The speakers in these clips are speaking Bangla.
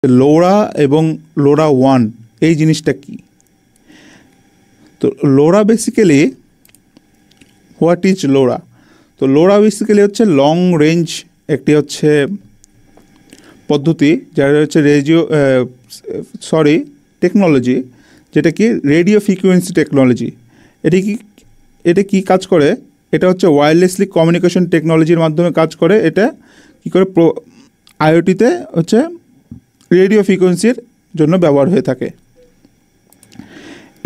লোরা এবং লোরা ওয়ান এই জিনিসটা কি? তো LORA basically what is LORA? তো লোরা বেসিক্যালি হচ্ছে লং রেঞ্জ একটি হচ্ছে পদ্ধতি, যার হচ্ছে টেকনোলজি, যেটা কি রেডিও ফ্রিকোয়েন্সি টেকনোলজি। এটা কি কাজ করে? এটা হচ্ছে ওয়্যারলেসলি কমিউনিকেশন টেকনোলজির মাধ্যমে কাজ করে। এটা কি করে আইওটিতে হচ্ছে রেডিও ফ্রিকোয়েন্সির জন্য ব্যবহার হয়ে থাকে।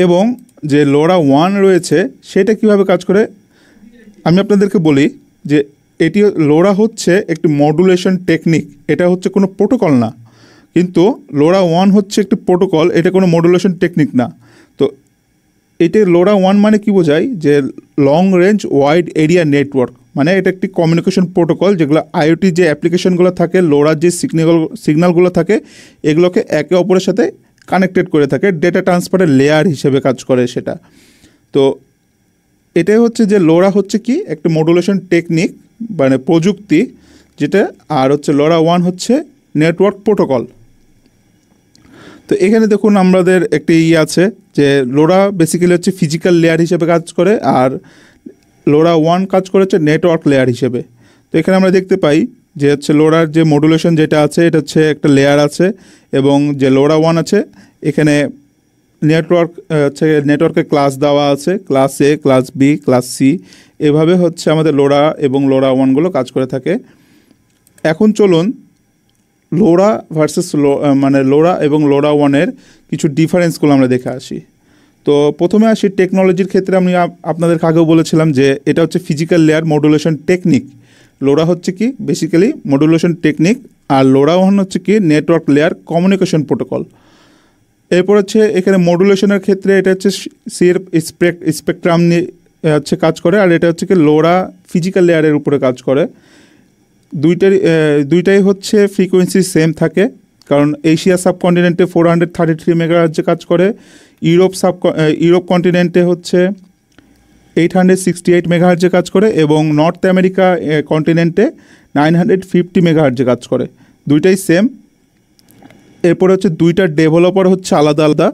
এবং যে লোরা ওয়ান রয়েছে সেটা কিভাবে কাজ করে আমি আপনাদেরকে বলি। যে এটি লোরা হচ্ছে একটি মডুলেশন টেকনিক, এটা হচ্ছে কোনো প্রোটোকল না। কিন্তু লোরা ওয়ান হচ্ছে একটি প্রোটোকল, এটা কোনো মডুলেশন টেকনিক না। তো এটা লোরা ওয়ান মানে কি বোঝায়? যে long range wide area network, মানে এটা একটি কমিউনিকেশন প্রোটোকল যেগুলো আইওটি যে অ্যাপ্লিকেশনগুলো থাকে, লোরার যে সিগন্যালগুলো থাকে, এগুলোকে একে অপরের সাথে কানেক্টেড করে থাকে, ডেটা ট্রান্সফারের লেয়ার হিসেবে কাজ করে সেটা। তো এটাই হচ্ছে যে লোরা হচ্ছে কি একটা মডুলেশন টেকনিক মানে প্রযুক্তি যেটা, আর হচ্ছে লোরা ওয়ান হচ্ছে নেটওয়ার্ক প্রোটোকল। তো এখানে দেখুন আমাদের একটি আছে যে লোরা বেসিক্যালি হচ্ছে ফিজিক্যাল লেয়ার হিসেবে কাজ করে, আর লোরা ওয়ান কাজ করেছে নেটওয়ার্ক লেয়ার হিসেবে। তো এখানে আমরা দেখতে পাই যে হচ্ছে লোরার যে মডুলেশন যেটা আছে এটা হচ্ছে একটা লেয়ার আছে, এবং যে লোরা ওয়ান আছে এখানে নেটওয়ার্কের ক্লাস দেওয়া আছে, ক্লাস এ, ক্লাস বি, ক্লাস সি, এভাবে হচ্ছে আমাদের লোরা এবং লোরা ওয়ানগুলো কাজ করে থাকে। এখন চলুন লোরা ভার্সেস মানে লোরা এবং লোরা ওয়ানের কিছু ডিফারেন্সগুলো আমরা দেখে আসি। তো প্রথমে আসি টেকনোলজির ক্ষেত্রে। আমি আপনাদেরকে আগেও বলেছিলাম যে এটা হচ্ছে physical layer modulation technique. LORA হচ্ছে কি বেসিক্যালি মডুলেশন টেকনিক, আর লোরা ওয়ান হচ্ছে কি নেটওয়ার্ক লেয়ার কমিউনিকেশন প্রোটোকল। এরপর হচ্ছে এখানে মডুলেশনের ক্ষেত্রে এটা হচ্ছে স্পেকট্রাম নিয়ে হচ্ছে কাজ করে, আর এটা হচ্ছে কি লোরা ফিজিক্যাল লেয়ারের উপরে কাজ করে। দুইটাই হচ্ছে ফ্রিকোয়েন্সি সেম থাকে, কারণ এশিয়া সাবকন্টিনেন্টে 433 মেগাহার্টজে কাজ করে, ইউরোপ কন্টিনেন্টে হচ্ছে 868 মেগাহার্টজে কাজ করে, এবং নর্থ আমেরিকা কন্টিনেন্টে 950 মেগাহার্টজে কাজ করে। দুইটাই সেম। এরপরে হচ্ছে দুইটার ডেভেলপার হচ্ছে আলাদা আলাদা,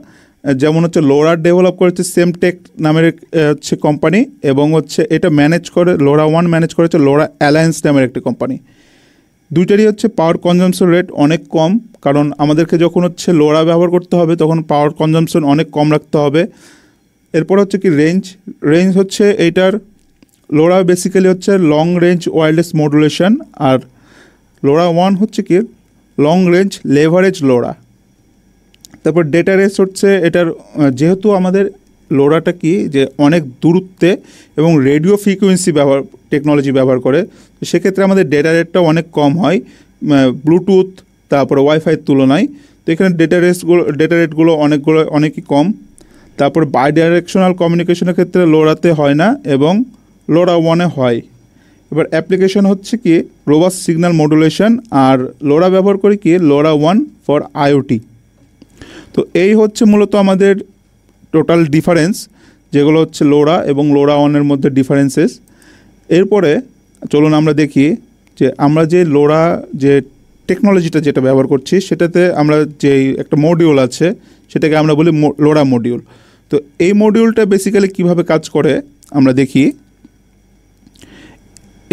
যেমন হচ্ছে লোরার ডেভেলপ করেছে সেমটেক নামের হচ্ছে কোম্পানি, এবং হচ্ছে এটা ম্যানেজ করে লোরা ওয়ান ম্যানেজ করেছে লোরা অ্যালায়েন্স নামের একটি কোম্পানি। দুইটারই হচ্ছে পাওয়ার কনজামশন রেট অনেক কম, কারণ আমাদেরকে যখন হচ্ছে লোরা ব্যবহার করতে হবে তখন পাওয়ার কনজামশন অনেক কম রাখতে হবে। এরপর হচ্ছে কি রেঞ্জ হচ্ছে এইটার লোরা বেসিক্যালি হচ্ছে লং রেঞ্জ ওয়্যারলেস মডুলেশন, আর লোরা ওয়ান হচ্ছে কি লং রেঞ্জ লেভারেজ লোরা। তারপর ডেটা রেস হচ্ছে এটার, যেহেতু আমাদের লোরাটা কি যে অনেক দূরত্বে এবং রেডিও ফ্রিকোয়েন্সি টেকনোলজি ব্যবহার করে, তো সেক্ষেত্রে আমাদের ডেটা রেটটা অনেক কম হয় ব্লুটুথ তারপরে ওয়াইফাইয়ের তুলনায়। তো এখানে ডেটা রেটগুলো অনেকই কম। তারপর বাই ডাইরেকশনাল কমিউনিকেশনের ক্ষেত্রে লোরাতে হয় না এবং লোরা ওয়ানে হয়। এবার অ্যাপ্লিকেশন হচ্ছে কি রোবাস্ট সিগন্যাল মডুলেশন, আর লোরা ব্যবহার করি কি লোরা ওয়ান ফর আইওটি। তো এই হচ্ছে মূলত আমাদের টোটাল ডিফারেন্স, যেগুলো হচ্ছে লোরা এবং লোরা ওয়ানের মধ্যে ডিফারেন্সেস। এরপরে চলুন আমরা দেখি যে আমরা যে লোরা যে টেকনোলজিটা যেটা ব্যবহার করছি সেটাতে আমরা যে একটা মডিউল আছে সেটাকে আমরা বলি লোরা মডিউল। তো এই মডিউলটা বেসিক্যালি কিভাবে কাজ করে আমরা দেখি।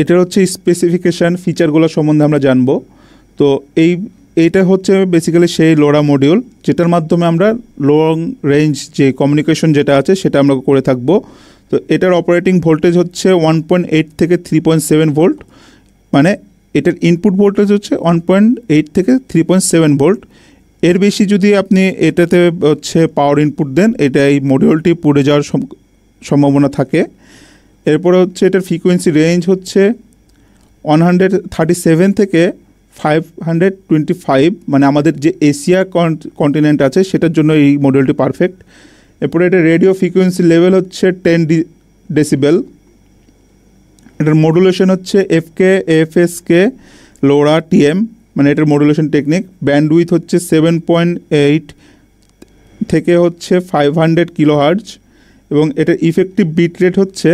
এটার হচ্ছে স্পেসিফিকেশান ফিচারগুলো সম্বন্ধে আমরা জানবো। তো এইটা হচ্ছে বেসিক্যালি সেই লোরা মডিউল যেটার মাধ্যমে আমরা লং রেঞ্জ যে কমিউনিকেশন যেটা আছে সেটা আমরা করে থাকবো। তো এটার অপারেটিং ভোল্টেজ হচ্ছে 1.8 থেকে 3.7 ভোল্ট, মানে এটার ইনপুট ভোল্টেজ হচ্ছে 1.8 থেকে 3.7 ভোল্ট। এর বেশি যদি আপনি এটাতে হচ্ছে পাওয়ার ইনপুট দেন, এটা এই মডিউলটি পুড়ে যাওয়ার সম্ভাবনা থাকে। এরপরে হচ্ছে এটার ফ্রিকোয়েন্সি রেঞ্জ হচ্ছে 137 থেকে 525, মানে আমাদের যে এশিয়া কন্টিনেন্ট আছে সেটার জন্য এই মডেলটি পারফেক্ট। এরপরে এটা রেডিও ফ্রিকোয়েন্সি লেভেল হচ্ছে 10 ডেসিবেল। এটার মডুলেশন হচ্ছে এফকে, এফএসকে, লোরা, টিএম, মানে এটার মডুলেশন টেকনিক। ব্যান্ডউইথ হচ্ছে 7.8 থেকে হচ্ছে 500 কিলোহার্জ, এবং এটার ইফেক্টিভ বিট রেট হচ্ছে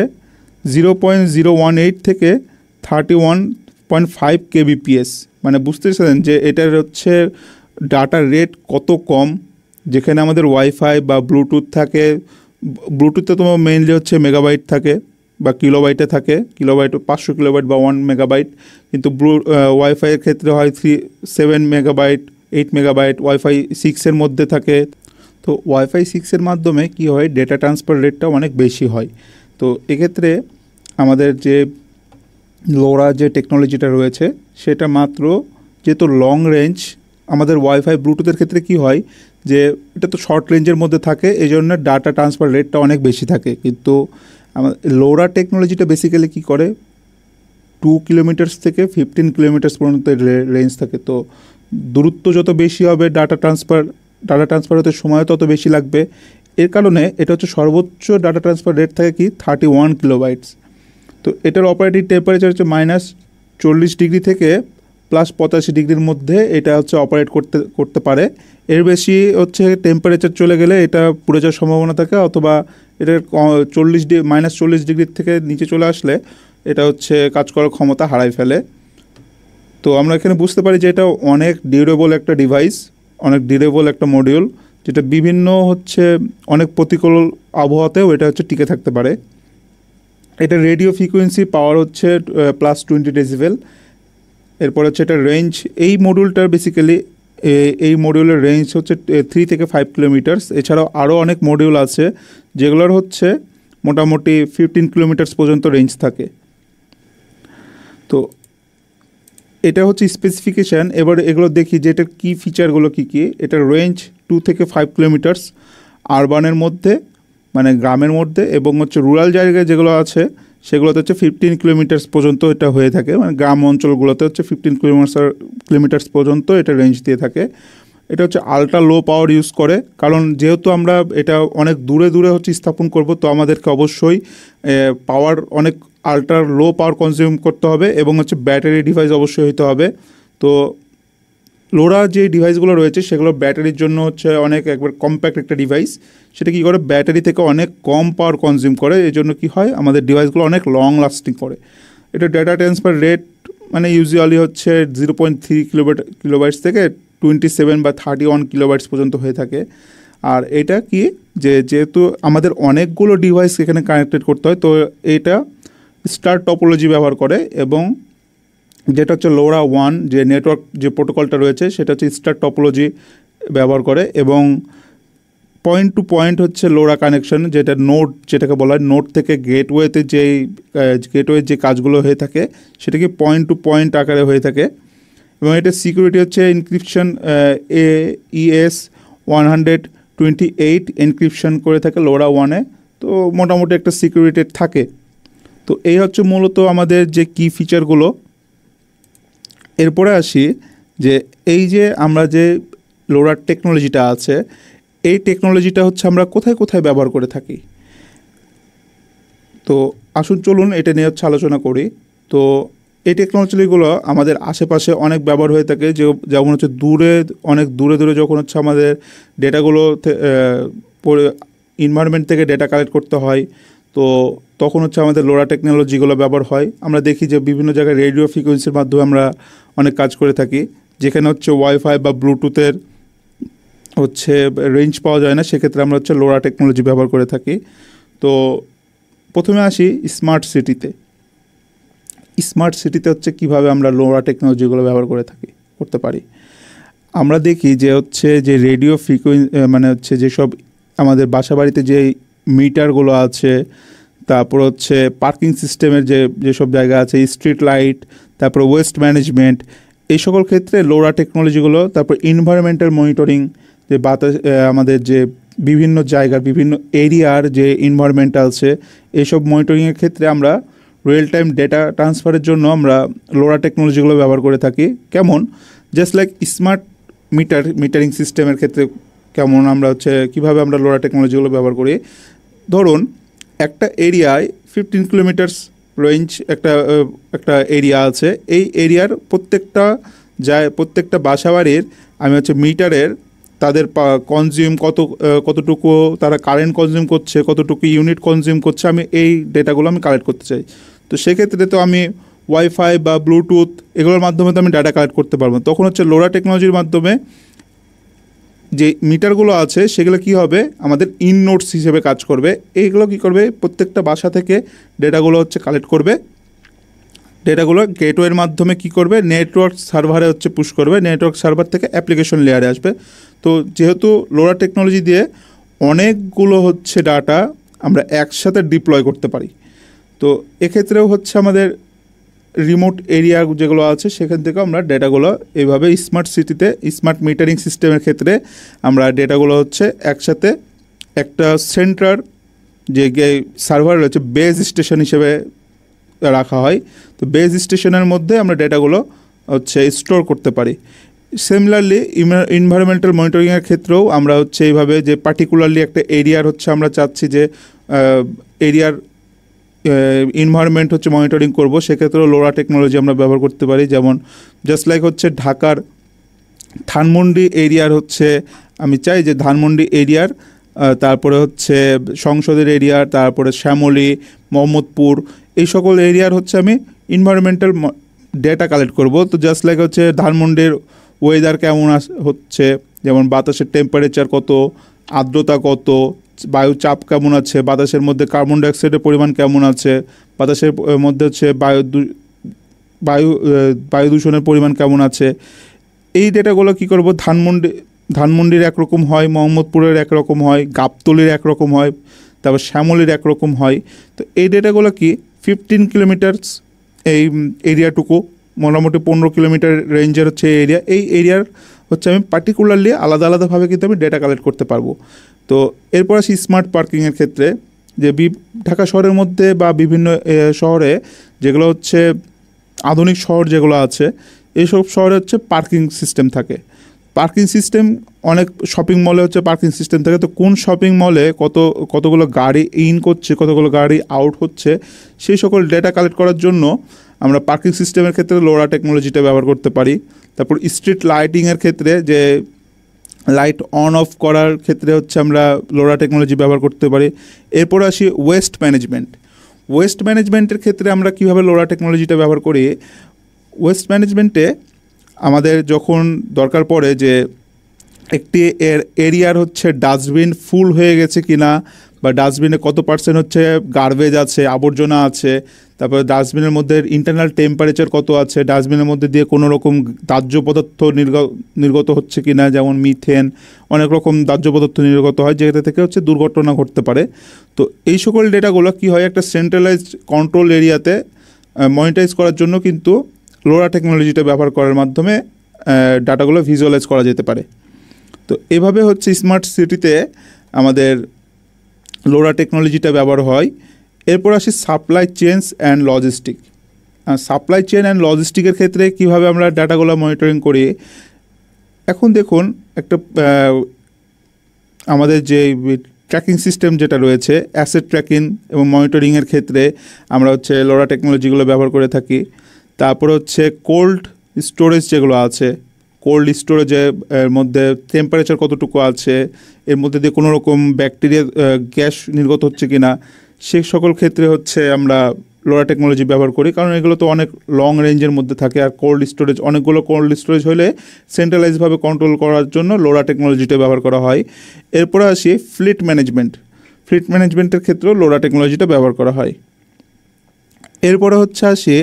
0.018 থেকে 31.5 kbps। মানে বুঝতে পারছেন যে এটার হচ্ছে ডাটার রেট কত কম, যেখানে আমাদের ওয়াইফাই বা ব্লুটুথ থাকে, ব্লুটুথে তোমার মেইনলি হচ্ছে মেগাবাইট থাকে বা কিলোবাইটে থাকে, কিলোবাইট 500 কিলোবাইট বা 1 মেগাবাইট, কিন্তু ওয়াইফাইয়ের ক্ষেত্রে হয় 7 মেগাবাইট, 8 মেগাবাইট, ওয়াইফাই 6-এর মধ্যে থাকে। তো ওয়াইফাই 6-এর মাধ্যমে কি হয়, ডেটা ট্রান্সফার রেটটা অনেক বেশি হয়। তো এক্ষেত্রে আমাদের যে লোরা যে টেকনোলজিটা রয়েছে সেটা মাত্র যেহেতু লং রেঞ্জ, আমাদের ওয়াইফাই ব্লুটুথের ক্ষেত্রে কি হয় যে এটা তো শর্ট রেঞ্জের মধ্যে থাকে, এই জন্য ডাটা ট্রান্সফার রেটটা অনেক বেশি থাকে। কিন্তু আমাদের লোরা টেকনোলজিটা বেসিক্যালি কী করে, 2 কিলোমিটার্স থেকে 15 কিলোমিটার্স পর্যন্ত রেঞ্জ থাকে। তো দূরত্ব যত বেশি হবে ডাটা ট্রান্সফার হতে সময় তত বেশি লাগবে। এর কারণে এটা হচ্ছে সর্বোচ্চ ডাটা ট্রান্সফার রেট থাকে কি 31 কিলোবাইটস। তো এটার অপারেটিং টেম্পারেচার হচ্ছে -40 ডিগ্রি থেকে +85 ডিগ্রির মধ্যে এটা হচ্ছে অপারেট করতে পারে। এর বেশি হচ্ছে টেম্পারেচার চলে গেলে এটা পুড়ে যাওয়ার সম্ভাবনা থাকে, অথবা এটার -40 ডিগ্রির থেকে নিচে চলে আসলে এটা হচ্ছে কাজ করার ক্ষমতা হারায় ফেলে। তো আমরা এখানে বুঝতে পারি যে এটা অনেক ডিউরেবল একটা ডিভাইস, অনেক ডিউরেবল একটা মডিউল, যেটা বিভিন্ন হচ্ছে অনেক প্রতিকূল আবহাওয়াতেও এটা হচ্ছে টিকে থাকতে পারে। এটা রেডিও ফ্রিকোয়েন্সি পাওয়ার হচ্ছে +20 ডেসিবেল। এরপর হচ্ছে এটা রেঞ্জ, এই মডিউলটার বেসিক্যালি এই মডিউলের রেঞ্জ হচ্ছে 3 থেকে 5 কিলোমিটার্স। এছাড়াও আরও অনেক মডিউল আছে যেগুলোর হচ্ছে মোটামুটি 15 কিলোমিটার্স পর্যন্ত রেঞ্জ থাকে। তো এটা হচ্ছে স্পেসিফিকেশান। এবার এগুলো দেখি যে এটার কী ফিচারগুলো কী কী। এটার রেঞ্জ 2 থেকে 5 কিলোমিটার্স আরবানের মধ্যে, মানে গ্রামের মধ্যে, এবং হচ্ছে রুরাল জায়গায় যেগুলো আছে সেগুলোতে হচ্ছে 15 কিলোমিটার্স পর্যন্ত এটা হয়ে থাকে, মানে গ্রাম অঞ্চলগুলোতে হচ্ছে 15 কিলোমিটার্স পর্যন্ত এটা রেঞ্জ দিয়ে থাকে। এটা হচ্ছে আলট্রা লো পাওয়ার ইউজ করে, কারণ যেহেতু আমরা এটা অনেক দূরে দূরে হচ্ছে স্থাপন করব, তো আমাদেরকে অবশ্যই পাওয়ার অনেক আলট্রা লো পাওয়ার কনজিউম করতে হবে, এবং হচ্ছে ব্যাটারি ডিভাইস অবশ্যই হতে হবে। তো লোরা যে ডিভাইসগুলো রয়েছে সেগুলো ব্যাটারির জন্য হচ্ছে অনেক একবার কম্প্যাক্ট একটা ডিভাইস, সেটা কী করে ব্যাটারি থেকে অনেক কম পাওয়ার কনজিউম করে, এই জন্য কী হয় আমাদের ডিভাইসগুলো অনেক লং লাস্টিং করে। এটা ডেটা ট্রান্সফার রেট মানে ইউজুয়ালি হচ্ছে 0.3 কিলোবাইটস থেকে 27 বা 31 কিলোবাইটস পর্যন্ত হয়ে থাকে। আর এটা কি যেহেতু আমাদের অনেকগুলো ডিভাইস এখানে কানেক্টেড করতে হয়, তো এটা স্টার টপোলজি ব্যবহার করে, এবং যেটা হচ্ছে লোরা 1 যে নেটওয়ার্ক যে প্রোটোকলটা রয়েছে সেটা হচ্ছে স্টার টপোলজি ব্যবহার করে, এবং পয়েন্ট টু পয়েন্ট হচ্ছে লোরা কানেকশন, যেটা নোড যেটাকে বলা হয়, নোড থেকে গেটওয়েতে গেটওয়ে যে কাজগুলো হয়ে থাকে সেটাকে পয়েন্ট টু পয়েন্ট আকারে হয়ে থাকে। এবং এটা সিকিউরিটি হচ্ছে ইনক্রিপশন AES 128 এনক্রিপশন করে থাকে লোরা 1-এ, তো মোটামুটি একটা সিকিউরিটি থাকে। তো এই হচ্ছে মূলত আমাদের যে কি ফিচারগুলো। এরপরে আসি যে এই যে আমরা যে লোরার টেকনোলজিটা আছে, এই টেকনোলজিটা হচ্ছে আমরা কোথায় কোথায় ব্যবহার করে থাকি। তো আসুন চলুন এটা নিয়ে হচ্ছে আলোচনা করি। তো এই টেকনোলজিগুলো আমাদের আশেপাশে অনেক ব্যবহার হয়ে থাকে, যেমন হচ্ছে অনেক দূরে দূরে যখন হচ্ছে আমাদের ডেটাগুলো এনভায়রনমেন্ট থেকে ডেটা কালেক্ট করতে হয়, তো তখন হচ্ছে আমাদের লোরা টেকনোলজিগুলো ব্যবহার হয়। আমরা দেখি যে বিভিন্ন জায়গায় রেডিও ফ্রিকোয়েন্সির মাধ্যমে আমরা অনেক কাজ করে থাকি, যেখানে হচ্ছে ওয়াইফাই বা ব্লুটুথের হচ্ছে রেঞ্জ পাওয়া যায় না, সেক্ষেত্রে আমরা হচ্ছে লোরা টেকনোলজি ব্যবহার করে থাকি। তো প্রথমে আসি স্মার্ট সিটিতে হচ্ছে কিভাবে আমরা লোরা টেকনোলজিগুলো ব্যবহার করতে পারি। আমরা দেখি যে হচ্ছে যে রেডিও মানে হচ্ছে যেসব আমাদের বাসা বাড়িতে যে মিটারগুলো আছে, তারপর হচ্ছে পার্কিং সিস্টেমের যেসব জায়গা আছে, স্ট্রিট লাইট, তারপর ওয়েস্ট ম্যানেজমেন্ট, এই সকল ক্ষেত্রে লোরা টেকনোলজিগুলো, তারপর এনভায়রনমেন্টাল মনিটরিং, যে বাতাস আমাদের যে বিভিন্ন জায়গার বিভিন্ন এরিয়ার যে এনভায়রনমেন্ট আছে, এইসব মনিটরিংয়ের ক্ষেত্রে আমরা রিয়েল টাইম ডেটা ট্রান্সফারের জন্য আমরা লোরা টেকনোলজিগুলো ব্যবহার করে থাকি। কেমন, জাস্ট লাইক স্মার্ট মিটারিং সিস্টেমের ক্ষেত্রে কেমন আমরা হচ্ছে কীভাবে আমরা লোরা টেকনোলজিগুলো ব্যবহার করি। ধরুন একটা এরিয়ায় 15 কিলোমিটার্স রেঞ্জ একটা এরিয়া আছে, এই এরিয়ার প্রত্যেকটা বাসাবাড়ির আমি হচ্ছে মিটারের তাদের কনজিউম কতটুকু তারা কারেন্ট কনজিউম করছে, কতটুকু ইউনিট কনজিউম করছে, আমি এই ডেটাগুলো আমি কালেক্ট করতে চাই। তো সেক্ষেত্রে তো আমি ওয়াইফাই বা ব্লুটুথ এগুলোর মাধ্যমে তো আমি ডাটা কালেক্ট করতে পারবো। তখন হচ্ছে লোরা টেকনোলজির মাধ্যমে যে মিটারগুলো আছে সেগুলো কি হবে আমাদের ইন নোটস হিসেবে কাজ করবে। এইগুলো কি করবে প্রত্যেকটা বাসা থেকে ডেটাগুলো হচ্ছে কালেক্ট করবে, ডেটাগুলো গেটওয়ের মাধ্যমে কি করবে নেটওয়ার্ক সার্ভারে হচ্ছে পুশ করবে, নেটওয়ার্ক সার্ভার থেকে অ্যাপ্লিকেশন লেয়ারে আসবে। তো যেহেতু লোরা টেকনোলজি দিয়ে অনেকগুলো হচ্ছে ডাটা আমরা একসাথে ডিপ্লয় করতে পারি, তো এক্ষেত্রেও হচ্ছে আমাদের রিমোট এরিয়া যেগুলো আছে সেখান থেকে আমরা ডেটাগুলো এইভাবে স্মার্ট সিটিতে স্মার্ট মিটারিং সিস্টেমের ক্ষেত্রে আমরা ডেটাগুলো হচ্ছে একসাথে একটা সেন্ট্রাল যে সার্ভার রয়েছে বেস স্টেশন হিসেবে রাখা হয়। তো বেস স্টেশনের মধ্যে আমরা ডেটাগুলো হচ্ছে স্টোর করতে পারি। সিমিলারলি এনভায়রনমেন্টাল মনিটরিংয়ের ক্ষেত্রেও আমরা হচ্ছে এইভাবে যে পার্টিকুলারলি একটা এরিয়ার হচ্ছে আমরা চাচ্ছি যে এরিয়ার এনভায়রনমেন্ট হচ্ছে মনিটরিং করব, সেক্ষেত্রেও লোরা টেকনোলজি আমরা ব্যবহার করতে পারি। যেমন জাস্ট লাইক হচ্ছে ঢাকার ধানমন্ডি এরিয়ার হচ্ছে আমি চাই যে ধানমন্ডি এরিয়ার তারপরে হচ্ছে সংসদের এরিয়ার, তারপরে শ্যামলী, মোহাম্মদপুর, এই সকল এরিয়ার হচ্ছে আমি এনভায়রনমেন্টাল ডেটা কালেক্ট করব। তো জাস্ট লাইক হচ্ছে ধানমন্ডির ওয়েদার কেমন হচ্ছে, যেমন বাতাসের টেম্পারেচার কত, আর্দ্রতা কত, বায়ু চাপ কেমন আছে, বাতাসের মধ্যে কার্বন ডাইঅক্সাইডের পরিমাণ কেমন আছে, বাতাসের মধ্যে হচ্ছে বায়ু দূষণের পরিমাণ কেমন আছে, এই ডেটাগুলো কী করব ধানমন্ডির একরকম হয়, মোহাম্মদপুরের একরকম হয়, গাবতলীর একরকম হয়, তারপর শ্যামলীর একরকম হয়। তো এই ডেটাগুলো কি 15 কিলোমিটারস এই এরিয়াটুকু মোটামুটি 15 কিলোমিটার রেঞ্জের হচ্ছে এরিয়া, এই এরিয়ার হচ্ছে আমি পার্টিকুলারলি আলাদা আলাদাভাবে কিন্তু আমি ডেটা কালেক্ট করতে পারবো। তো এরপর আসি স্মার্ট পার্কিংয়ের ক্ষেত্রে, যে ঢাকা শহরের মধ্যে বা বিভিন্ন শহরে যেগুলো হচ্ছে আধুনিক শহর যেগুলো আছে এইসব শহরে হচ্ছে পার্কিং সিস্টেম থাকে। পার্কিং সিস্টেম অনেক শপিং মলে হচ্ছে পার্কিং সিস্টেম থাকে। তো কোন শপিং মলে কতগুলো গাড়ি ইন করছে, কতগুলো গাড়ি আউট হচ্ছে, সেই সকল ডেটা কালেক্ট করার জন্য আমরা পার্কিং সিস্টেমের ক্ষেত্রে লোরা টেকনোলজিটা ব্যবহার করতে পারি। তারপর স্ট্রিট লাইটিংয়ের ক্ষেত্রে যে লাইট অন অফ করার ক্ষেত্রে হচ্ছে আমরা লোরা টেকনোলজি ব্যবহার করতে পারি। এরপর আসি ওয়েস্ট ম্যানেজমেন্টের ক্ষেত্রে আমরা কীভাবে লোরা টেকনোলজিটা ব্যবহার করি। ওয়েস্ট ম্যানেজমেন্টে আমাদের যখন দরকার পড়ে যে একটি এরিয়ার হচ্ছে ডাস্টবিন ফুল হয়ে গেছে কিনা, বা ডাস্টবিনে কত % হচ্ছে গার্বেজ আছে, আবর্জনা আছে, তারপরে ডাস্টবিনের মধ্যে ইন্টারনাল টেম্পারেচার কত আছে, ডাস্টবিনের মধ্যে দিয়ে কোনো রকম দাহ্য পদার্থ নির্গত হচ্ছে কিনা, যেমন মিথেন, অনেক রকম দাহ্য পদার্থ নির্গত হয় যেটা থেকে হচ্ছে দুর্ঘটনা ঘটতে পারে। তো এই সকল ডেটাগুলো কি হয় একটা সেন্ট্রালাইজড কন্ট্রোল এরিয়াতে মনিটাইজ করার জন্য কিন্তু লোরা টেকনোলজিটা ব্যবহার করার মাধ্যমে ডাটাগুলো ভিজুয়ালাইজ করা যেতে পারে। তো এভাবে হচ্ছে স্মার্ট সিটিতে আমাদের লোরা টেকনোলজিটা ব্যবহার হয়। এরপর আসি সাপ্লাই চেইনস অ্যান্ড লজিস্টিকের ক্ষেত্রে কিভাবে আমরা ডাটাগুলো মনিটরিং করি। এখন দেখুন একটা আমাদের যে ট্র্যাকিং সিস্টেম যেটা রয়েছে অ্যাসেট ট্র্যাকিং এবং মনিটরিংয়ের ক্ষেত্রে আমরা হচ্ছে লোরা টেকনোলজিগুলো ব্যবহার করে থাকি। তারপর হচ্ছে কোল্ড স্টোরেজ যেগুলো আছে, কোল্ড স্টোরেজের মধ্যে টেম্পারেচার কতটুকু আছে, এর মধ্যে দিয়ে কোনো রকম ব্যাকটেরিয়া গ্যাস নির্গত হচ্ছে কি না, সে সকল ক্ষেত্রে হচ্ছে আমরা লোরা টেকনোলজি ব্যবহার করি, কারণ এগুলো তো অনেক লং রেঞ্জের মধ্যে থাকে। আর অনেকগুলো কোল্ড স্টোরেজ হলে সেন্ট্রালাইজভাবে কন্ট্রোল করার জন্য লোরা টেকনোলজিটা ব্যবহার করা হয়। এরপরে আসি ফ্লিট ম্যানেজমেন্টের ক্ষেত্রেও লোরা টেকনোলজিটা ব্যবহার করা হয়। এরপরে হচ্ছে আসি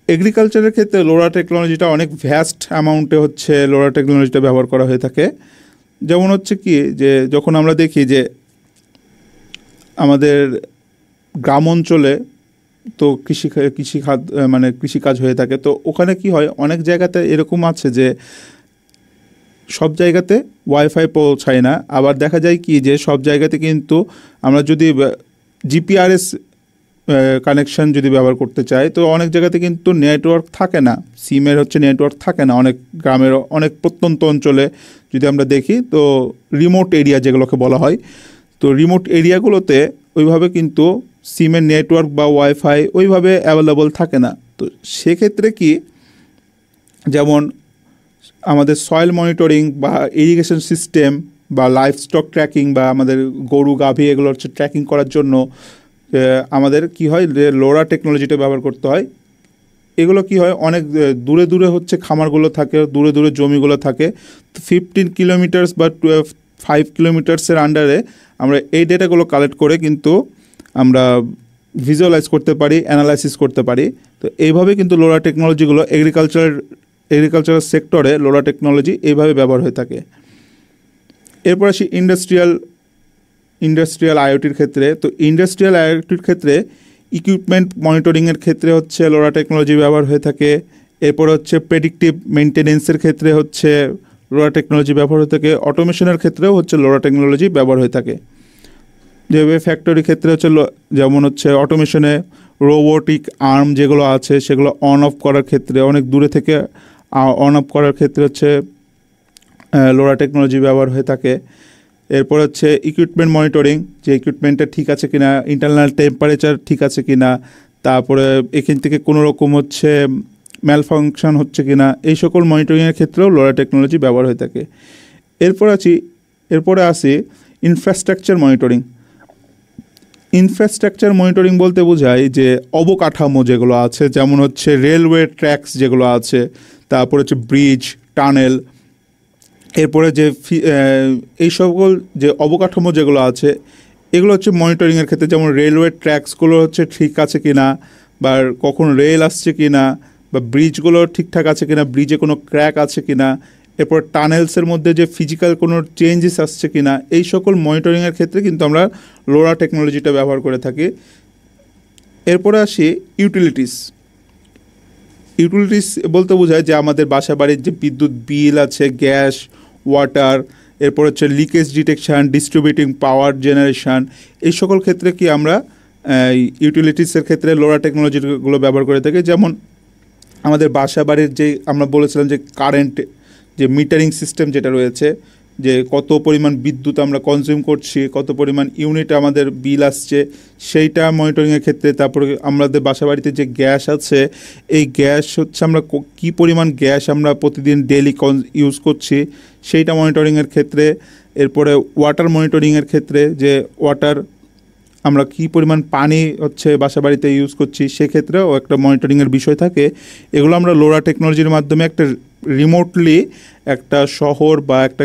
এগ্রিকালচারের ক্ষেত্রে লোরা টেকনোলজিটা অনেক ভ্যাস্ট অ্যামাউন্টে হচ্ছে লোরা টেকনোলজিটা ব্যবহার করা হয়ে থাকে। যেমন হচ্ছে কি যে যখন আমরা দেখি যে আমাদের গ্রাম অঞ্চলে তো কৃষিকাজ হয়ে থাকে, তো ওখানে কি হয় অনেক জায়গাতে এরকম আছে যে সব জায়গাতে ওয়াইফাই পৌঁছায় না। আবার দেখা যায় কি যে সব জায়গাতে কিন্তু আমরা যদি জিপিআরএস কানেকশন যদি ব্যবহার করতে চাই, তো অনেক জায়গাতে কিন্তু নেটওয়ার্ক থাকে না, সিমের হচ্ছে নেটওয়ার্ক থাকে না। অনেক গ্রামের অনেক প্রত্যন্ত অঞ্চলে যদি আমরা দেখি, তো রিমোট এরিয়া যেগুলোকে বলা হয়, তো রিমোট এরিয়াগুলোতে ওইভাবে কিন্তু সিমের নেটওয়ার্ক বা ওয়াইফাই ওইভাবে অ্যাভেলেবল থাকে না। তো সেক্ষেত্রে কি যেমন আমাদের সয়েল মনিটরিং বা ইরিগেশন সিস্টেম বা লাইফ স্টক ট্র্যাকিং বা আমাদের গরু গাভী এগুলো হচ্ছে ট্র্যাকিং করার জন্য আমাদের কি হয় লোরা টেকনোলজিটা ব্যবহার করতে হয়। এগুলো কি হয়, অনেক দূরে দূরে হচ্ছে খামারগুলো থাকে, দূরে দূরে জমিগুলো থাকে। তো 15 কিলোমিটার্স বা 5 কিলোমিটার্সের আন্ডারে আমরা এই ডেটাগুলো কালেক্ট করে কিন্তু আমরা ভিজুয়ালাইজ করতে পারি, অ্যানালাইসিস করতে পারি। তো এইভাবে কিন্তু লোরা টেকনোলজিগুলো এগ্রিকালচারাল সেক্টরে লোরা টেকনোলজি এইভাবে ব্যবহার হয়ে থাকে। এরপর আসি ইন্ডাস্ট্রিয়াল আইওটির ক্ষেত্রে। তো ইন্ডাস্ট্রিয়াল আইওটির ক্ষেত্রে ইকুইপমেন্ট মনিটরিংয়ের ক্ষেত্রে হচ্ছে লোরা টেকনোলজি ব্যবহার হয়ে থাকে। এরপর হচ্ছে প্রেডিক্টিভ মেনটেনেন্সের ক্ষেত্রে হচ্ছে লোরা টেকনোলজি ব্যবহার হয়ে থাকে। অটোমেশনের ক্ষেত্রেও হচ্ছে লোরা টেকনোলজি ব্যবহার হয়ে থাকে। যেভাবে ফ্যাক্টরি ক্ষেত্রে হচ্ছে যেমন হচ্ছে অটোমেশনে রোবোটিক আর্ম যেগুলো আছে সেগুলো অন অফ করার ক্ষেত্রে, অনেক দূরে থেকে অন অফ করার ক্ষেত্রে হচ্ছে লোরা টেকনোলজি ব্যবহার হয়ে থাকে। এরপর হচ্ছে ইকুইপমেন্ট মনিটরিং, যে ইকুইপমেন্টটা ঠিক আছে কিনা, ইন্টারনাল টেম্পারেচার ঠিক আছে কিনা, তারপরে এখান থেকে কোনো রকম হচ্ছে ম্যালফাংশন হচ্ছে কিনা, এই সকল মনিটরিংয়ের ক্ষেত্রেও লোরা টেকনোলজি ব্যবহার হয়ে থাকে। এরপরে আসি ইনফ্রাস্ট্রাকচার মনিটরিং। ইনফ্রাস্ট্রাকচার মনিটরিং বলতে বোঝায় যে অবকাঠামো যেগুলো আছে, যেমন হচ্ছে রেলওয়ে ট্র্যাকস যেগুলো আছে, তারপর হচ্ছে ব্রিজ, টানেল, এরপরে যে এই সকল যে অবকাঠামো যেগুলো আছে এগুলো হচ্ছে মনিটরিংয়ের ক্ষেত্রে, যেমন রেলওয়ে ট্র্যাকসগুলো হচ্ছে ঠিক আছে কিনা, বা কখন রেল আসছে কিনা, বা ব্রিজগুলো ঠিকঠাক আছে কিনা, ব্রিজে কোনো ক্র্যাক আছে কিনা, এরপর টানেলসের মধ্যে যে ফিজিক্যাল কোনো চেঞ্জেস আসছে কিনা, এই সকল মনিটরিংয়ের ক্ষেত্রে কিন্তু আমরা লোরা টেকনোলজিটা ব্যবহার করে থাকি। এরপরে আসি ইউটিলিটিস বলতে বোঝায় যে আমাদের বাসা বাড়ির যে বিদ্যুৎ বিল আছে, গ্যাস, ওয়াটার, এরপর হচ্ছে লিকেজ ডিটেকশান, ডিস্ট্রিবিউটিং পাওয়ার জেনারেশান, এই সকল ক্ষেত্রে কি আমরা ইউটিলিটিসের ক্ষেত্রে লোরা টেকনোলজিগুলো ব্যবহার করে থাকি। যেমন আমাদের বাসা বাড়ির যে আমরা বলেছিলাম যে কারেন্ট যে মিটারিং সিস্টেম যেটা রয়েছে, যে কত পরিমাণ বিদ্যুৎ আমরা কনজিউম করছি, কত পরিমাণ ইউনিট আমাদের বিল আসছে, সেইটা মনিটরিংয়ের ক্ষেত্রে। তারপরে আমাদের বাসা বাড়িতে যে গ্যাস আছে, এই গ্যাস হচ্ছে আমরা কী পরিমাণ গ্যাস আমরা প্রতিদিন ডেইলি ইউজ করছি, সেইটা মনিটরিংয়ের ক্ষেত্রে। এরপরে ওয়াটার মনিটরিংয়ের ক্ষেত্রে, যে ওয়াটার আমরা কী পরিমাণ পানি হচ্ছে বাসা বাড়িতে ইউজ করছি, সেক্ষেত্রেও একটা মনিটরিংয়ের বিষয় থাকে। এগুলো আমরা লোরা টেকনোলজির মাধ্যমে একটা রিমোটলি একটা শহর বা একটা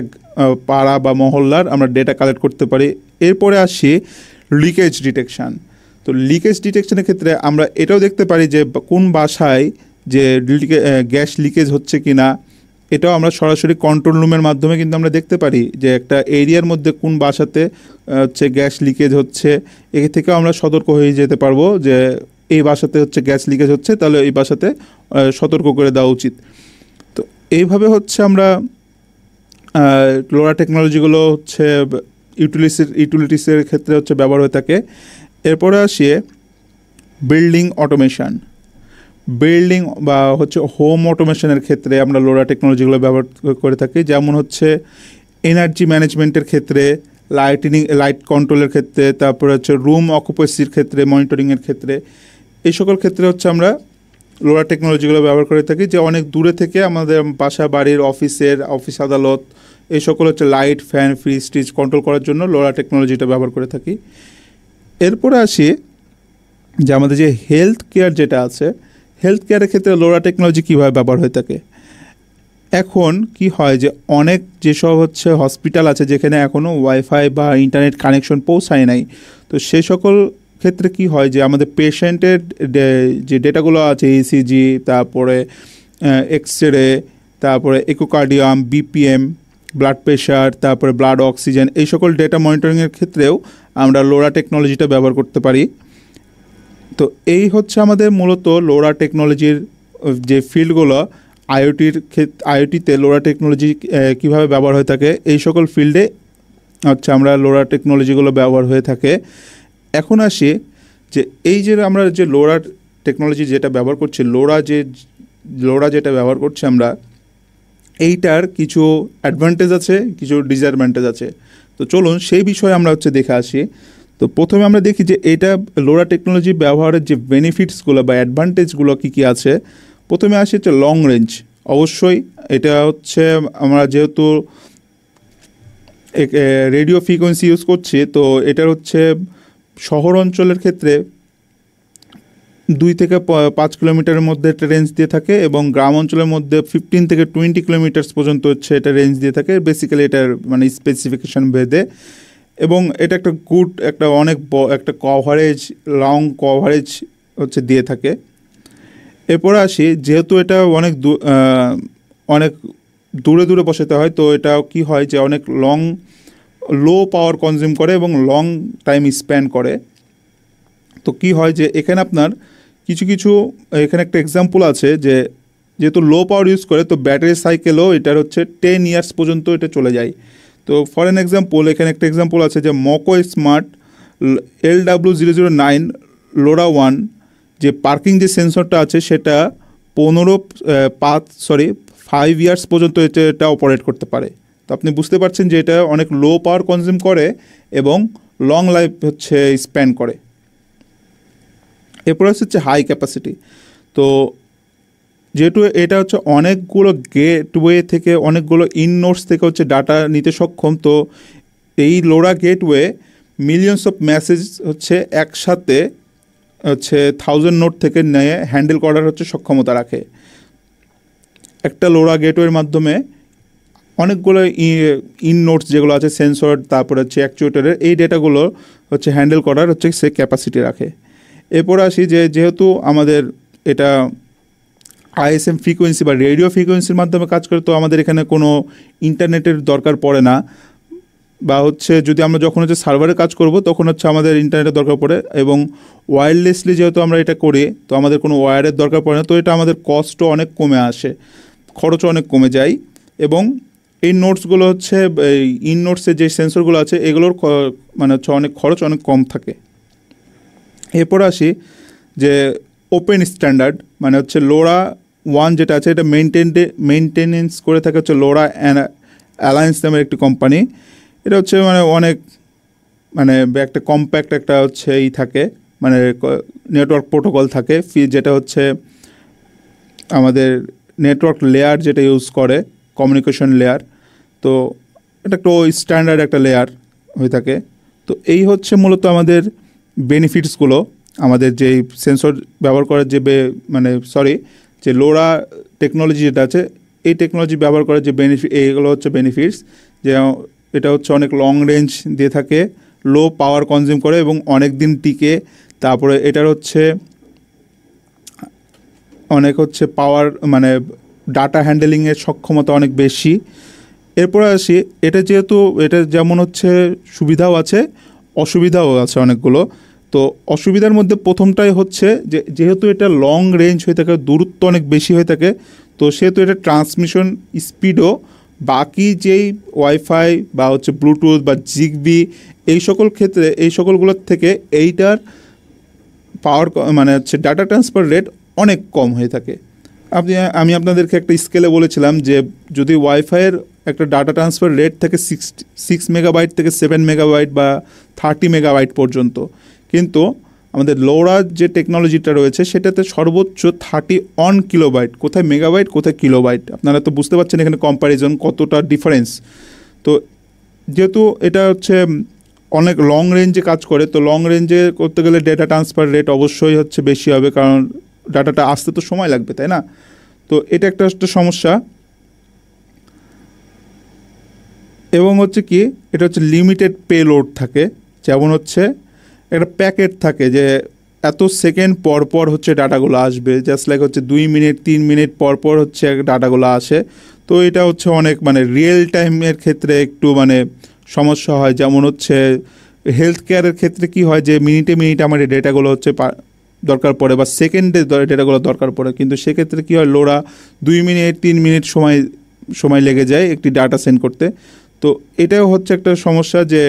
পাড়া বা মহল্লার আমরা ডেটা কালেক্ট করতে পারি। এরপরে আসি লিকেজ ডিটেকশান। তো লিকেজ ডিটেকশানের ক্ষেত্রে আমরা এটাও দেখতে পারি যে কোন বাসায় যে গ্যাস লিকেজ হচ্ছে কি না, এটাও আমরা সরাসরি কন্ট্রোল রুমের মাধ্যমে কিন্তু আমরা দেখতে পারি যে একটা এরিয়ার মধ্যে কোন বাসাতে হচ্ছে গ্যাস লিকেজ হচ্ছে। এ থেকেও আমরা সতর্ক হয়ে যেতে পারবো যে এই বাসাতে হচ্ছে গ্যাস লিকেজ হচ্ছে, তাহলে এই বাসাতে সতর্ক করে দেওয়া উচিত। তো এইভাবে হচ্ছে আমরা লোরা টেকনোলজিগুলো হচ্ছে ইউটিলিটিসের ক্ষেত্রে হচ্ছে ব্যবহার হয়ে থাকে। এরপরে আসিয়ে বিল্ডিং অটোমেশন। বিল্ডিং বা হচ্ছে হোম অটোমেশনের ক্ষেত্রে আমরা লোরা টেকনোলজিগুলো ব্যবহার করে থাকি। যেমন হচ্ছে এনার্জি ম্যানেজমেন্টের ক্ষেত্রে, লাইট কন্ট্রোলের ক্ষেত্রে, তারপরে হচ্ছে রুম অকুপেসির ক্ষেত্রে, মনিটরিংয়ের ক্ষেত্রে, এই সকল ক্ষেত্রে হচ্ছে আমরা লোরা টেকনোলজিগুলো ব্যবহার করে থাকি। যে অনেক দূরে থেকে আমাদের বাসা বাড়ির অফিস আদালত, এই সকল হচ্ছে light, fan, fridge, stitch control করার জন্য লোরা টেকনোলজিটা ব্যবহার করে থাকি। এরপরে আসি যে আমাদের যে হেলথ কেয়ার যেটা আছে, হেলথ কেয়ারের ক্ষেত্রে লোরা টেকনোলজি কীভাবে ব্যবহার হয়ে থাকে। এখন কি হয় যে অনেক যেসব হচ্ছে হসপিটাল আছে যেখানে এখনও ওয়াইফাই বা ইন্টারনেট কানেকশন পৌঁছায় নাই, তো সেই সকল ক্ষেত্রে কি হয় যে আমাদের পেশেন্টের যে ডেটাগুলো আছে, ইসিজি, তারপরে এক্সরে, তারপরে ইকোকার্ডিয়াম, বিপিএম, ব্লাড প্রেশার, তারপরে ব্লাড অক্সিজেন, এই সকল ডেটা মনিটরিংয়ের ক্ষেত্রেও আমরা লোরা টেকনোলজিটা ব্যবহার করতে পারি। তো এই হচ্ছে আমাদের মূলত লোরা টেকনোলজির যে ফিল্ডগুলো, আইওটিতে লোরা টেকনোলজি কীভাবে ব্যবহার হয়ে থাকে, এই সকল ফিল্ডে হচ্ছে আমরা লোরা টেকনোলজিগুলো ব্যবহার হয়ে থাকে। এখন আসি যে এই যে আমরা যে লোরা টেকনোলজি যেটা ব্যবহার করছি, লোরা যেটা ব্যবহার করছি আমরা, এইটার কিছু অ্যাডভান্টেজ আছে, কিছু ডিসঅ্যাডভান্টেজ আছে। তো চলুন সেই বিষয়ে আমরা হচ্ছে দেখে আসি। তো প্রথমে আমরা দেখি যে এটা লোরা টেকনোলজি ব্যবহারের যে বেনিফিটসগুলো বা অ্যাডভান্টেজগুলো কী কী আছে। প্রথমে আসি হচ্ছে লং রেঞ্জ। অবশ্যই এটা হচ্ছে আমরা যেহেতু রেডিও ফ্রিকোয়েন্সি ইউজ করছি, তো এটার হচ্ছে শহর অঞ্চলের ক্ষেত্রে 2 থেকে 5 কিলোমিটারের মধ্যে একটা রেঞ্জ দিয়ে থাকে, এবং গ্রাম অঞ্চলের মধ্যে 15 থেকে 20 কিলোমিটার্স পর্যন্ত হচ্ছে এটা রেঞ্জ দিয়ে থাকে। বেসিক্যালি এটার মানে স্পেসিফিকেশন ভেদে, এবং এটা একটা গুড একটা অনেক একটা কভারেজ, লং কভারেজ হচ্ছে দিয়ে থাকে। এরপরে আসি, যেহেতু এটা অনেক দূরে দূরে বসাতে হয়, তো এটা কি হয় যে অনেক লো পাওয়ার কনজিউম করে এবং লং টাইম স্পেন্ড করে। তো কি হয় যে এখানে আপনার কিছু এখানে একটা এক্সাম্পল আছে যে যেহেতু লো পাওয়ার ইউজ করে, তো ব্যাটারি সাইকেলও এটার হচ্ছে 10 ইয়ার্স পর্যন্ত এটা চলে যায়। তো ফর এন এক্সাম্পল, এখানে একটা এক্সাম্পল আছে যে মকো স্মার্ট LW009 LoRa-1 যে পার্কিং যে সেন্সরটা আছে সেটা 5 ইয়ার্স পর্যন্ত এটা অপারেট করতে পারে। তো আপনি বুঝতে পারছেন যে এটা অনেক লো পাওয়ার কনজিউম করে এবং লং লাইফ হচ্ছে স্প্যান করে। এরপর হচ্ছে হাই ক্যাপাসিটি। তো যেহেতু এটা হচ্ছে অনেকগুলো গেটওয়ে থেকে, অনেকগুলো নোডস থেকে হচ্ছে ডাটা নিতে সক্ষম, তো এই LORA gateway millions of message হচ্ছে একসাথে হচ্ছে 1000 নোড থেকে নিয়ে হ্যান্ডেল করার হচ্ছে সক্ষমতা রাখে। একটা লোরা গেটওয়ের মাধ্যমে অনেকগুলো নোডস যেগুলো আছে সেন্সর, তারপরে হচ্ছে অ্যাকচুয়েটরের, এই ডেটাগুলো হচ্ছে হ্যান্ডেল করার হচ্ছে সে ক্যাপাসিটি রাখে। এরপর আসি যে যেহেতু আমাদের এটা ISM ফ্রিকোয়েন্সি বা রেডিও ফ্রিকোয়েন্সির মাধ্যমে কাজ করে, তো আমাদের এখানে কোনো ইন্টারনেটের দরকার পড়ে না, বা হচ্ছে যদি আমরা যখন হচ্ছে সার্ভারে কাজ করব তখন হচ্ছে আমাদের ইন্টারনেটের দরকার পড়ে, এবং ওয়্যারলেসলি যেহেতু আমরা এটা করি, তো আমাদের কোনো ওয়্যারের দরকার পড়ে না। তো এটা আমাদের কস্টও অনেক কমে আসে, খরচও অনেক কমে যায়, এবং এই নোটসগুলো হচ্ছে এই নোটসের যে সেন্সরগুলো আছে এগুলোর মানে হচ্ছে অনেক খরচ অনেক কম থাকে। এরপর আসি যে ওপেন স্ট্যান্ডার্ড, মানে হচ্ছে LoRa-1 যেটা আছে এটা মেনটেনেন্স করে থাকে হচ্ছে লোরা অ্যালায়েন্স নামের একটি কোম্পানি। এটা হচ্ছে মানে অনেক মানে একটা কম্প্যাক্ট একটা হচ্ছে থাকে, মানে নেটওয়ার্ক প্রোটোকল থাকে যেটা হচ্ছে আমাদের নেটওয়ার্ক লেয়ার যেটা ইউজ করে, কমিউনিকেশন লেয়ার। তো এটা একটা স্ট্যান্ডার্ড একটা লেয়ার হয়ে থাকে। তো এই হচ্ছে মূলত আমাদের বেনিফিটসগুলো, আমাদের যে সেন্সর ব্যবহার করার যে লোরা টেকনোলজি যেটা আছে, এই টেকনোলজি ব্যবহার করার যে এইগুলো হচ্ছে বেনিফিটস, যে এটা হচ্ছে অনেক লং রেঞ্জ দিয়ে থাকে, লো পাওয়ার কনজিউম করে এবং অনেক দিন টিকে। তারপরে এটার হচ্ছে অনেক হচ্ছে পাওয়ার মানে ডাটা হ্যান্ডেলিংয়ের সক্ষমতা অনেক বেশি। এরপরে আসি, এটা যেহেতু এটা যেমন হচ্ছে সুবিধাও আছে অসুবিধাও আছে অনেকগুলো। তো অসুবিধার মধ্যে প্রথমটাই হচ্ছে যে যেহেতু এটা লং রেঞ্জ হয়ে থাকে, দূরত্ব অনেক বেশি হয়ে থাকে, তো সেহেতু এটা ট্রান্সমিশন স্পিডও বাকি যেই ওয়াইফাই বা হচ্ছে ব্লুটুথ বা জিগবি এই সকলগুলোর থেকে এইটার পাওয়ার মানে হচ্ছে ডাটা ট্রান্সফার রেট অনেক কম হয়ে থাকে। আমি আপনাদেরকে একটা স্কেলে বলেছিলাম যে যদি ওয়াইফাইয়ের একটা ডাটা ট্রান্সফার রেট থাকে 6 মেগাবাইট থেকে 7 মেগাবাইট বা 30 মেগাবাইট পর্যন্ত, কিন্তু আমাদের লোরার যে টেকনোলজিটা রয়েছে সেটাতে সর্বোচ্চ 31 কিলোবাইট, কোথায় মেগাবাইট কোথায় কিলোবাইট। আপনারা তো বুঝতে পারছেন এখানে কম্প্যারিজন কতটা ডিফারেন্স। তো যেহেতু এটা হচ্ছে অনেক লং রেঞ্জে কাজ করে, তো লং রেঞ্জে করতে গেলে ডেটা ট্রান্সফার রেট অবশ্যই হচ্ছে বেশি হবে, কারণ ডাটাটা আসতে তো সময় লাগবে, তাই না? তো এটা একটা সমস্যা। এবং হচ্ছে কি, এটা হচ্ছে লিমিটেড পেলোড থাকে, যেমন হচ্ছে একটা প্যাকেট থাকে যে এত সেকেন্ড পর পর হচ্ছে ডাটাগুলো আসবে, জাস্ট লাইক হচ্ছে 2 মিনিট 3 মিনিট পর পর হচ্ছে ডাটাগুলো আসে। তো এটা হচ্ছে অনেক মানে রিয়েল টাইমের ক্ষেত্রে একটু মানে সমস্যা হয়। যেমন হচ্ছে হেলথ কেয়ারের ক্ষেত্রে কি হয় যে মিনিটে মিনিটে আমার এই ডেটাগুলো হচ্ছে দরকার পড়ে, বা সেকেন্ডে ডেটাগুলো দরকার পড়ে, কিন্তু সেক্ষেত্রে কী হয়, লোরা 2 মিনিট 3 মিনিট সময় লেগে যায় একটি ডাটা সেন্ড করতে। তো এটাও হচ্ছে একটা সমস্যা, যে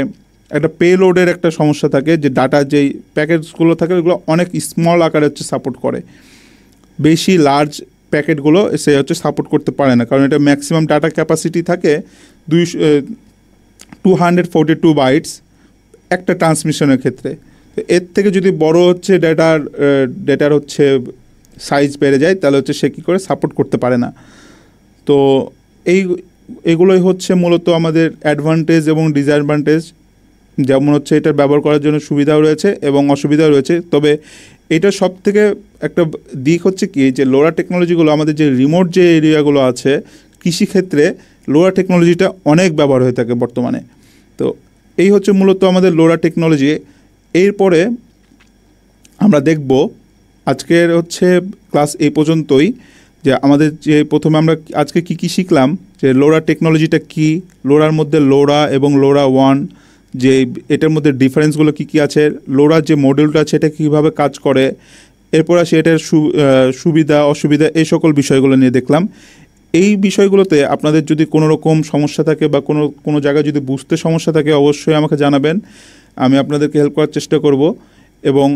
একটা পেলোডের একটা সমস্যা থাকে, যে ডাটা যেই প্যাকেটসগুলো থাকে ওগুলো অনেক স্মল আকারে হচ্ছে সাপোর্ট করে, বেশি লার্জ প্যাকেটগুলো সে হচ্ছে সাপোর্ট করতে পারে না, কারণ এটা ম্যাক্সিমাম ডাটা ক্যাপাসিটি থাকে 242 বাইটস একটা ট্রান্সমিশনের ক্ষেত্রে। তো এর থেকে যদি বড় হচ্ছে ডেটার হচ্ছে সাইজ বেড়ে যায়, তাহলে হচ্ছে সে কী করে সাপোর্ট করতে পারে না। তো এগুলোই হচ্ছে মূলত আমাদের অ্যাডভান্টেজ এবং ডিসঅ্যাডভান্টেজ। যেমন হচ্ছে এটার ব্যবহার করার জন্য সুবিধাও রয়েছে এবং অসুবিধাও রয়েছে, তবে এটা সব থেকে একটা দিক হচ্ছে কি যে লোরা টেকনোলজিগুলো আমাদের যে রিমোট যে এরিয়াগুলো আছে কৃষিক্ষেত্রে লোরা টেকনোলজিটা অনেক ব্যবহার হয়ে থাকে বর্তমানে। তো এই হচ্ছে মূলত আমাদের লোরা টেকনোলজি। এরপরে আমরা দেখব আজকের হচ্ছে ক্লাস এই পর্যন্তই, যে আমাদের যে প্রথমে আমরা আজকে কি শিখলাম, যে লোরা টেকনোলজিটা কি, লোরার মধ্যে লোরা এবং লোরা ওয়ান, যে এটার মধ্যে ডিফারেন্সগুলো কি আছে, লোরার যে মডিউলটা আছে এটা কীভাবে কাজ করে, এরপর আসি এটার সুবিধা অসুবিধা, এই সকল বিষয়গুলো নিয়ে দেখলাম। এই বিষয়গুলোতে আপনাদের যদি কোনো রকম সমস্যা থাকে বা কোনো জায়গায় যদি বুঝতে সমস্যা থাকে অবশ্যই আমাকে জানাবেন, আমি আপনাদেরকে হেল্প করার চেষ্টা করব। এবং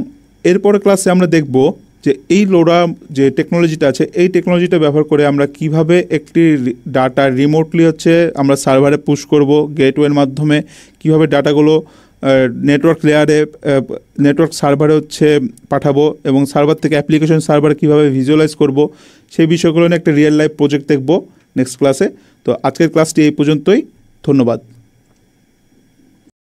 এরপরে ক্লাসে আমরা দেখব যে এই লোরা যে টেকনোলজিটা আছে এই টেকনোলজিটা ব্যবহার করে আমরা কিভাবে একটি ডাটা রিমোটলি হচ্ছে আমরা সার্ভারে পুশ করব, গেটওয়ের মাধ্যমে কিভাবে ডাটাগুলো নেটওয়ার্ক লেয়ারে নেটওয়ার্ক সার্ভারে হচ্ছে পাঠাবো, এবং সার্ভার থেকে অ্যাপ্লিকেশন সার্ভারে কীভাবে ভিজুয়ালাইজ করব, সেই বিষয়গুলো নিয়ে একটা রিয়েল লাইফ প্রজেক্ট দেখব নেক্সট ক্লাসে। তো আজকের ক্লাসটি এই পর্যন্তই, ধন্যবাদ।